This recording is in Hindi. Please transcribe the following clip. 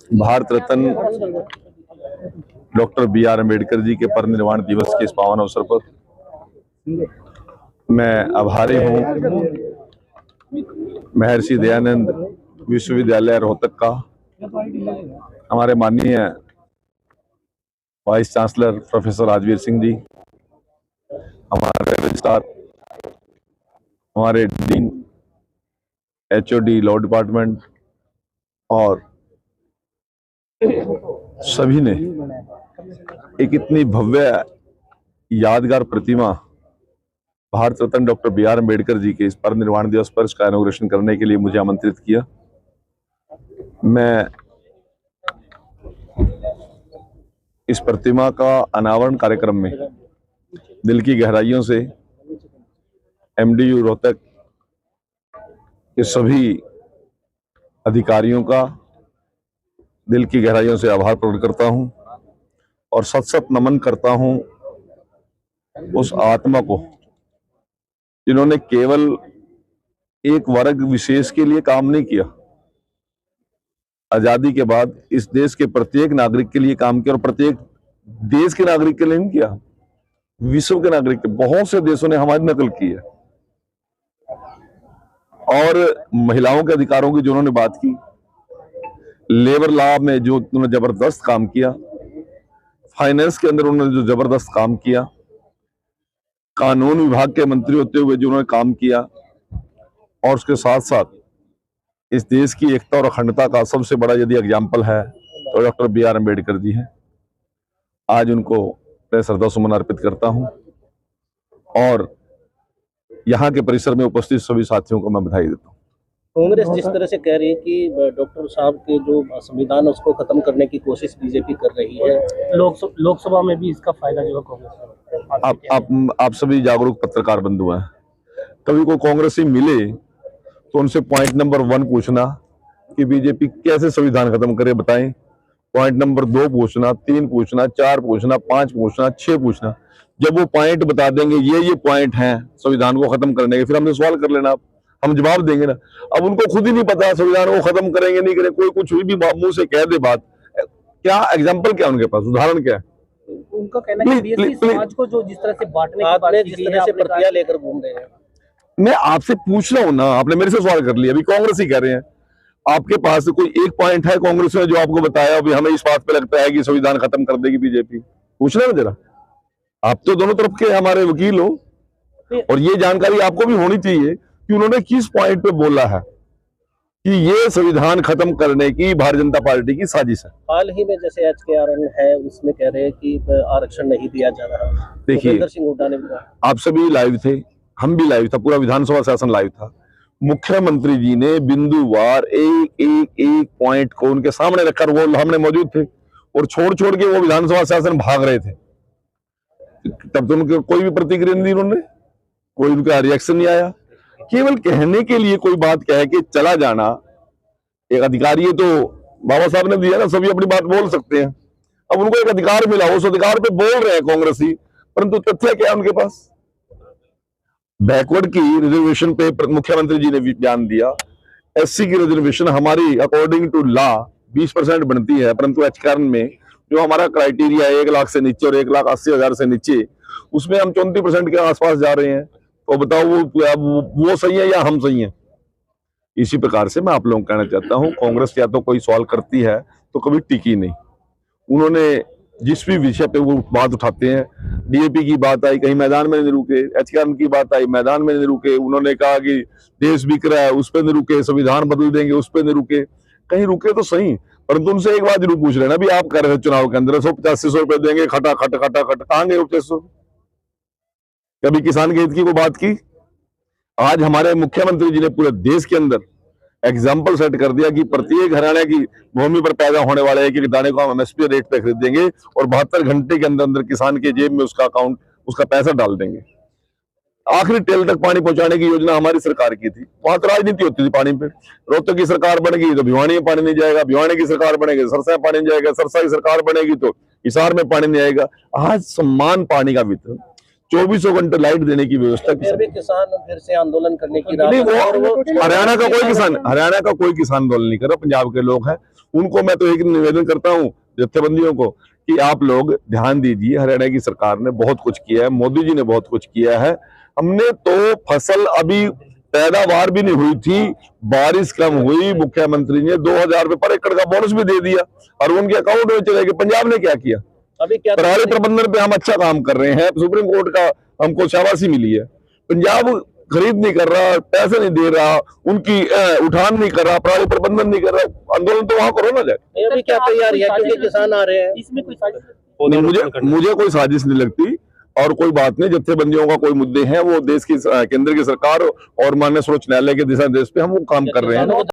Bharat Ratna doctor B.R. अम्बेडकर जी के परिनिर्वाण दिवस के इस पावन अवसर पर मैं आभारी हूँ महर्षि दयानंद विश्वविद्यालय रोहतक का, हमारे माननीय vice chancellor professor Rajvir Singh ji, हमारे रजिस्ट्रार, हमारे डीन, HOD लॉ डिपार्टमेंट और सभी ने एक इतनी भव्य यादगार प्रतिमा भारत रत्न डॉक्टर B.R. अम्बेडकर जी के इस परिनिर्वाण दिवस पर इसका इनॉग्रेशन करने के लिए मुझे आमंत्रित किया। मैं इस प्रतिमा का अनावरण कार्यक्रम में दिल की गहराइयों से MDU रोहतक के सभी अधिकारियों का दिल की गहराइयों से आभार प्रकट करता हूं और सत सत नमन करता हूं उस आत्मा को जिन्होंने केवल एक वर्ग विशेष के लिए काम नहीं किया, आजादी के बाद इस देश के प्रत्येक नागरिक के लिए काम किया और प्रत्येक देश के नागरिक के लिए नहीं किया, विश्व के नागरिक के बहुत से देशों ने हमारी नकल की है। और महिलाओं के अधिकारों की जो उन्होंने बात की, लेबर लॉ में जो उन्होंने जबरदस्त काम किया, फाइनेंस के अंदर उन्होंने जो जबरदस्त काम किया, कानून विभाग के मंत्री होते हुए जो उन्होंने काम किया, और उसके साथ साथ इस देश की एकता और अखंडता का सबसे बड़ा यदि एग्जाम्पल है तो डॉक्टर B.R. अम्बेडकर जी हैं। आज उनको मैं श्रद्धा सुमन अर्पित करता हूं और यहाँ के परिसर में उपस्थित सभी साथियों को मैं बधाई देता हूँ। कांग्रेस जिस तरह से कह रही है कि डॉक्टर साहब के जो संविधान है उसको खत्म करने की कोशिश बीजेपी कर रही है, लोकसभा में भी इसका फायदा जो है कांग्रेस। आप सभी जागरूक पत्रकार बंधु हैं, कभी कोई कांग्रेसी मिले तो उनसे पॉइंट नंबर 1 पूछना कि बीजेपी कैसे संविधान खत्म करे बताएं, पॉइंट नंबर 2 पूछना, 3 पूछना, 4 पूछना, 5 पूछना, 6 पूछना। जब वो पॉइंट बता देंगे ये पॉइंट हैं संविधान को खत्म करने के, फिर हमने सवाल कर लेना, हम जवाब देंगे ना। अब उनको खुद ही नहीं पता संविधान को खत्म करेंगे नहीं करेंगे, कोई कुछ भी मुंह से कह दे बात, क्या एग्जाम्पल क्या उनके पास, उदाहरण क्या है? उनका कहना है कि समाज को जो जिस तरह से बांटने की बात, जिस तरह से प्रतियां लेकर घूम रहे हैं। मैं आपसे पूछ रहा हूं ना, आपने मेरे से सवाल कर लिया, अभी कांग्रेस ही कह रहे हैं। आपके पास कोई एक पॉइंट है कांग्रेस में जो आपको बताया अभी हमें इस बात पे लगता है कि संविधान खत्म कर देगी बीजेपी? पूछना ना जरा, आप तो दोनों तरफ के हमारे वकील हो और ये जानकारी आपको भी होनी चाहिए कि उन्होंने किस पॉइंट पे बोला है कि ये संविधान खत्म करने की भारतीय जनता पार्टी की साजिश है। हाल ही में जैसे HKRN है उसमें कह रहे हैं कि आरक्षण नहीं दिया जा रहा। देखिए सिंह हुड्डा ने आप सभी लाइव थे, हम भी लाइव था, पूरा विधानसभा शासन लाइव था। मुख्यमंत्री जी ने बिंदुवार एक पॉइंट को उनके सामने रखकर, वो हमने मौजूद थे और छोड़ के वो विधानसभा शासन भाग रहे थे, तब तो उनके कोई भी प्रतिक्रिया नहीं, उन्होंने कोई उनका रिएक्शन नहीं आया। केवल कहने के लिए कोई बात कह के चला जाना, एक अधिकारी है तो बाबा साहब ने दिया ना, सभी अपनी बात बोल सकते हैं। अब उनको एक अधिकार मिला, उस अधिकार पे बोल रहे हैं कांग्रेसी, परंतु तथ्य क्या है उनके पास? बैकवर्ड की रिजर्वेशन पे मुख्यमंत्री जी ने बयान दिया, SC की रिजर्वेशन हमारी अकॉर्डिंग टू लॉ 20% बनती है, परंतु HKRN में जो हमारा क्राइटेरिया है 1 लाख से नीचे और 1,80,000 से नीचे, उसमें हम 34% के आसपास जा रहे हैं। तो बताओ वो सही है या हम सही हैं? इसी प्रकार से मैं आप लोगों को कहना चाहता हूं, कांग्रेस या तो कोई सवाल करती है तो कभी टिकी नहीं। उन्होंने जिस भी विषय पे वो बात उठाते हैं, DAP की बात आई, कहीं मैदान में नहीं रुके, HKRN की बात आई, मैदान में नहीं रुके, उन्होंने कहा कि देश बिक रहा है, उस पर नहीं रुके, संविधान बदल देंगे, उस पर नहीं रुके, कहीं रुके तो सही। परंतु उनसे एक बात जरूर पूछ लेना, भी आप कर रहे हो चुनाव के अंदर 185 रुपए देंगे, खटा कहाँ गए 85? कभी किसान के हित की कोई बात की? आज हमारे मुख्यमंत्री जी ने पूरे देश के अंदर एग्जाम्पल सेट कर दिया कि प्रत्येक हरियाणा की भूमि पर पैदा होने वाले एक दाने को हम MSP रेट पे खरीदेंगे और 72 घंटे के अंदर किसान के जेब में उसका पैसा डाल देंगे। आखिरी टेल तक पानी पहुंचाने की योजना हमारी सरकार की थी। वहां तो राजनीति होती थी पानी पे। रोहतक की सरकार बन गई तो भिवानी में पानी नहीं जाएगा, भिवानी की सरकार बनेगी सरसा में पानी नहीं जाएगा, सरसा की सरकार बनेगी तो हिसार में पानी नहीं आएगा। आज सम्मान पानी का वितरण 24 घंटे लाइट देने की व्यवस्था की। फिर भी किसान फिर से आंदोलन करने की नहीं, राह और वो हरियाणा का कोई किसान आंदोलन नहीं कर रहा, पंजाब के लोग हैं। उनको मैं तो एक निवेदन करता हूँ जत्थेबंदियों को कि आप लोग ध्यान दीजिए, हरियाणा की सरकार ने बहुत कुछ किया है, मोदी जी ने बहुत कुछ किया है। हमने तो फसल अभी पैदावार भी नहीं हुई थी, बारिश कम हुई, मुख्यमंत्री ने 2000 रुपए पर एकड़ का बोनस भी दे दिया और उनके अकाउंट में चले गए। पंजाब ने क्या किया? अभी क्या पराली प्रबंधन पे हम अच्छा काम कर रहे हैं, सुप्रीम कोर्ट का हमको शाबाशी मिली है। पंजाब खरीद नहीं कर रहा, पैसे नहीं दे रहा, उनकी उठान नहीं कर रहा, पराली प्रबंधन नहीं कर रहा। आंदोलन तो वहां करो ना जाए। अभी क्या तैयारी है, क्योंकि किसान आ रहे हैं, इसमें कोई साजिश मुझे कोई साजिश नहीं लगती और कोई बात नहीं। जत्थेबंदियों का कोई मुद्दे हैं, वो देश की केंद्र की सरकार और माननीय सर्वोच्च न्यायालय के दिशा निर्देश पे हम वो काम कर रहे हैं।